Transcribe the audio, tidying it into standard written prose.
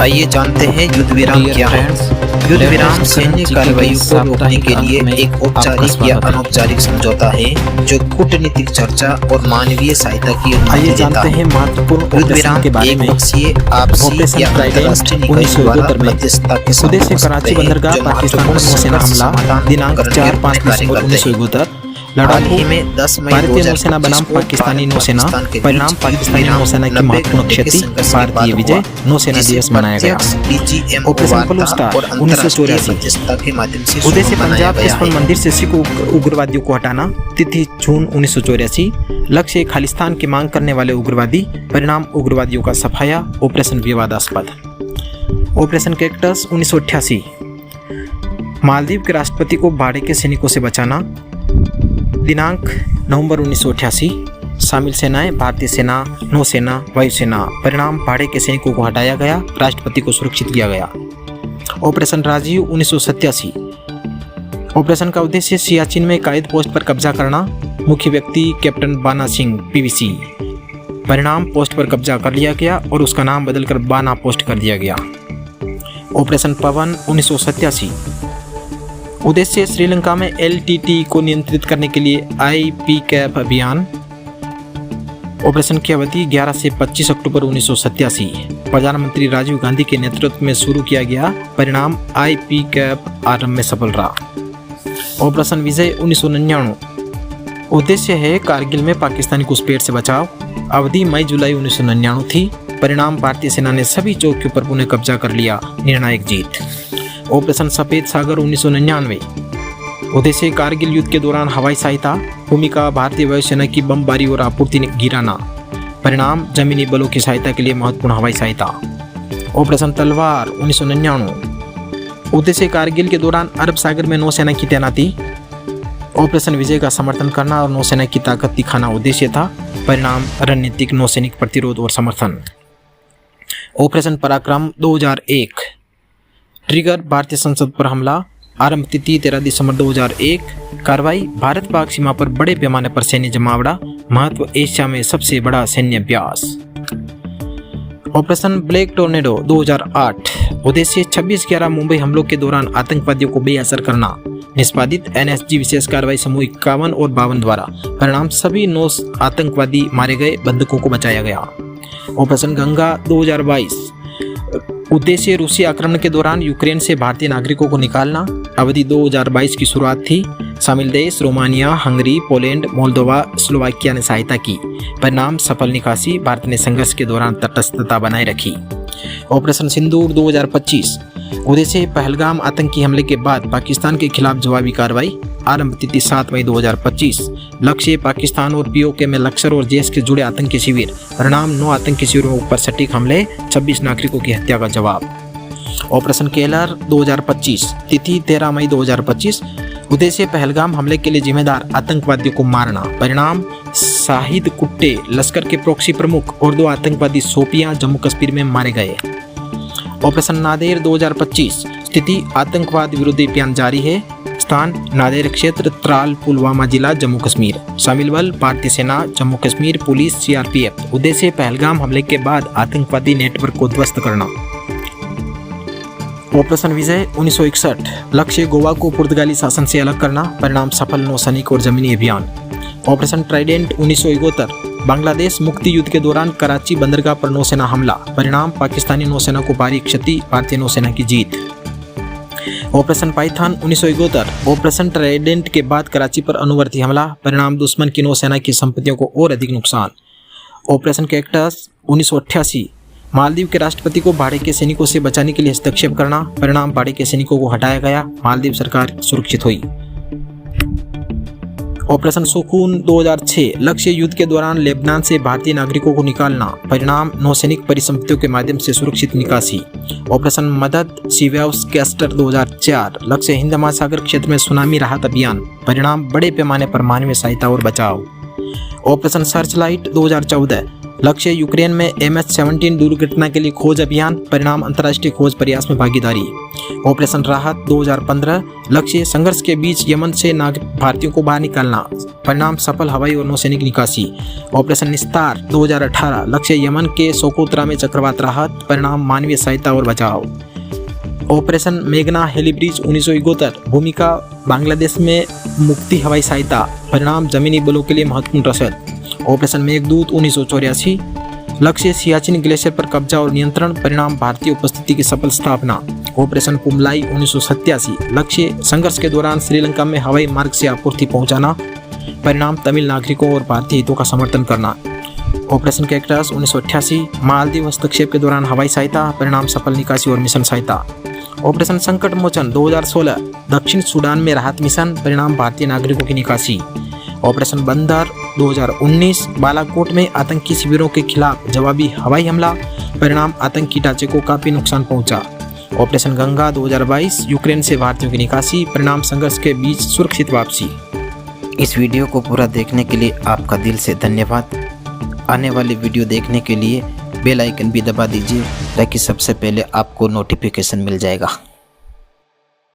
आइए जानते हैं युद्ध विराम क्या है। युद्ध विराम सैन्य कार्रवाइयों को रोकने के लिए एक औपचारिक या अनौपचारिक समझौता है जो कूटनीतिक चर्चा और मानवीय सहायता की अनुमति देता है। युद्ध विराम एक पक्षीय आपसी या अंतर्राष्ट्रीय निकायों द्वारा मध्यस्थता के साथ कराची बंदरगाह पाकिस्तान नौसेना हमला दिनांक 4-5 दिसंबर 1972 हाल ही में 10 मई भारतीय नौसेना बनाम पाकिस्तानी नौसेना परिणाम पाकिस्तानी नौसेना की महत्वपूर्ण क्षति भारतीय विजय नौसेना दिवस मनाया गया। ऑपरेशन ब्लू स्टार 1984 उद्देश्य पंजाब इस्कॉन मंदिर से सिख उग्रवादियों को हटाना, तिथि जून 1984, लक्ष्य खालिस्तान की मांग करने वाले उग्रवादी, परिणाम उग्रवादियों का सफाया, ऑपरेशन विवादास्पद। ऑपरेशन कैक्टस 1988 मालदीव के राष्ट्रपति को भाड़े के सैनिकों से बचाना, दिनांक नवंबर 1988, शामिल सेनाएं भारतीय सेना, नौसेना, वायुसेना, परिणाम भाड़े के सैनिकों को हटाया गया, राष्ट्रपति को सुरक्षित किया गया। ऑपरेशन राजीव 1987 ऑपरेशन का उद्देश्य सियाचिन में कायद पोस्ट पर कब्जा करना, मुख्य व्यक्ति कैप्टन बाना सिंह पीवीसी, परिणाम पोस्ट पर कब्जा कर लिया गया और उसका नाम बदलकर बाना पोस्ट कर दिया गया। ऑपरेशन पवन 1987 उद्देश्य श्रीलंका में एलटीटी को नियंत्रित करने के लिए आईपी कैप अभियान। ऑपरेशन की अवधि 11 से 25 अक्टूबर 1987 प्रधानमंत्री राजीव गांधी के नेतृत्व में शुरू किया गया, परिणाम आईपी कैप आरंभ में सफल रहा। ऑपरेशन विजय 1999 उद्देश्य है कारगिल में पाकिस्तानी घुसपैठ से बचाव, अवधि मई जुलाई 1999 थी, परिणाम भारतीय सेना ने सभी चौकियों पर पुनः कब्जा कर लिया, निर्णायक जीत। ऑपरेशन सफेद सागर 1999 उद्देश्य कारगिल युद्ध के दौरान हवाई सहायता, भूमिका भारतीय वायुसेना की बमबारी और आपूर्ति गिराना, परिणाम जमीनी बलों की सहायता के लिए महत्वपूर्ण हवाई सहायता। ऑपरेशन तलवार 1999 उद्देश्य कारगिल के दौरान अरब सागर में नौसेना की तैनाती, ऑपरेशन विजय का समर्थन करना और नौसेना की ताकत दिखाना उद्देश्य था, परिणाम रणनीतिक नौसैनिक प्रतिरोध और समर्थन। ऑपरेशन पराक्रम 2001 ट्रिगर भारतीय संसद पर हमला, आरंभ तिथि 13 दिसंबर 2001, कार्रवाई भारत पाक सीमा पर बड़े पैमाने पर सैन्य जमावड़ा, महत्व एशिया में सबसे बड़ा सैन्य अभ्यास। ऑपरेशन ब्लैक टोर्नेडो 2008 उद्देश्य 26/11 मुंबई हमलों के दौरान आतंकवादियों को बेअसर करना, निष्पादित एनएसजी विशेष कार्रवाई समूह 51 और 52 द्वारा, परिणाम सभी 9 आतंकवादी मारे गए, बंधकों को बचाया गया। ऑपरेशन गंगा 2022 उद्देश्य रूसी आक्रमण के दौरान यूक्रेन से भारतीय नागरिकों को निकालना, अवधि 2022 की शुरुआत थी, शामिल देश Romania, Hungary, Poland, Moldova, Slovakia ने सहायता की, परिणाम सफल निकासी, भारत ने संघर्ष के दौरान तटस्थता बनाए रखी। ऑपरेशन सिंदूर 2025 उद्देश्य पहलगाम आतंकी हमले के बाद पाकिस्तान के खिलाफ जवाबी कार्रवाई, आरंभ तिथि 7 मई 2025, लक्ष्य पाकिस्तान और पीओके में लश्कर और जैश के जुड़े आतंकी शिविर, परिणाम 9 आतंकी शिविरों पर सटीक हमले, 26 नागरिकों की हत्या का जवाब। ऑपरेशन केलर 2025 तिथि 13 मई 2025 उद्देश्य पहलगाम हमले के लिए जिम्मेदार आतंकवादियों को मारना, परिणाम शाहिद कुट्टे लश्कर के प्रॉक्सी प्रमुख और 2 आतंकवादी शोपियां जम्मू कश्मीर में मारे गए। ऑपरेशन नादेर 2025 स्थिति आतंकवाद विरोधी अभियान जारी है, स्थान नादेर क्षेत्र, त्राल, पुलवामा जिला, जम्मू कश्मीर, शामिल बल भारतीय सेना, जम्मू कश्मीर पुलिस, सीआरपीएफ, उद्देश्य पहलगाम हमले के बाद आतंकवादी नेटवर्क को ध्वस्त करना। ऑपरेशन विजय 1961 लक्ष्य गोवा को पुर्तगाली शासन से अलग करना, परिणाम सफल नौसैनिक और जमीनी अभियान। ऑपरेशन ट्राइडेंट 1971 बांग्लादेश मुक्ति युद्ध के दौरान कराची बंदरगाह पर नौसेना हमला, परिणाम पाकिस्तानी नौसेना को भारी क्षति, भारतीय नौसेना की जीत। ऑपरेशन पाइथन 1971 ऑपरेशन ट्राइडेंट के बाद कराची पर अनुवर्ती हमला, परिणाम दुश्मन की नौसेना की संपत्तियों को और अधिक नुकसान। ऑपरेशन कैक्टस 1988 मालदीव के राष्ट्रपति को भाड़े के सैनिकों से बचाने के लिए हस्तक्षेप करना, परिणाम भाड़े के सैनिकों को हटाया गया, मालदीव सरकार सुरक्षित हुई। ऑपरेशन सुकून 2006 लक्ष्य युद्ध के दौरान लेबनान से भारतीय नागरिकों को निकालना, परिणाम नौसैनिक परिसंपत्तियों के माध्यम से सुरक्षित निकासी। ऑपरेशन मदद सीवेव्स कैस्टर 2004 लक्ष्य हिंद महासागर क्षेत्र में सुनामी राहत अभियान, परिणाम बड़े पैमाने पर मानवीय सहायता और बचाव। ऑपरेशन सर्चलाइट 2014 लक्ष्य यूक्रेन में MH17 दुर्घटना के लिए खोज अभियान, परिणाम अंतर्राष्ट्रीय खोज प्रयास में भागीदारी। ऑपरेशन राहत 2015, लक्ष्य संघर्ष के बीच यमन से भारतीयों को बाहर निकालना, परिणाम सफल हवाई और नौसैनिक निकासी। ऑपरेशन निस्तार 2018, लक्ष्य यमन के सोकोत्रा में चक्रवात राहत, परिणाम मानवीय सहायता और बचाव। ऑपरेशन मेघना हेलीब्रिज 1971, भूमिका बांग्लादेश में मुक्ति हवाई सहायता, परिणाम जमीनी बलों के लिए महत्वपूर्ण रसद। ऑपरेशन मेघदूत 1984, लक्ष्य सियाचिन ग्लेशियर पर कब्जा और नियंत्रण, परिणाम भारतीय उपस्थिति की सफल स्थापना। ऑपरेशन पुमलाई 1987, लक्ष्य संघर्ष के दौरान श्रीलंका में हवाई मार्ग से आपूर्ति पहुंचाना, परिणाम तमिल नागरिकों और भारतीय हितों का समर्थन करना। ऑपरेशन कैक्टस 1988, मालदीव हस्तक्षेप के दौरान हवाई सहायता, परिणाम सफल निकासी और मिशन सहायता। ऑपरेशन संकट मोचन 2016, दक्षिण सूडान में राहत मिशन, परिणाम भारतीय नागरिकों की निकासी। ऑपरेशन बंदर 2019, बालाकोट में आतंकी शिविरों के खिलाफ जवाबी हवाई हमला, परिणाम आतंकी ढांचे को काफी नुकसान पहुंचा। ऑपरेशन गंगा 2022, यूक्रेन से भारतीयों की निकासी, परिणाम संघर्ष के बीच सुरक्षित वापसी। इस वीडियो को पूरा देखने के लिए आपका दिल से धन्यवाद। आने वाले वीडियो देखने के लिए बेल आइकन भी दबा दीजिए ताकि सबसे पहले आपको नोटिफिकेशन मिल जाएगा।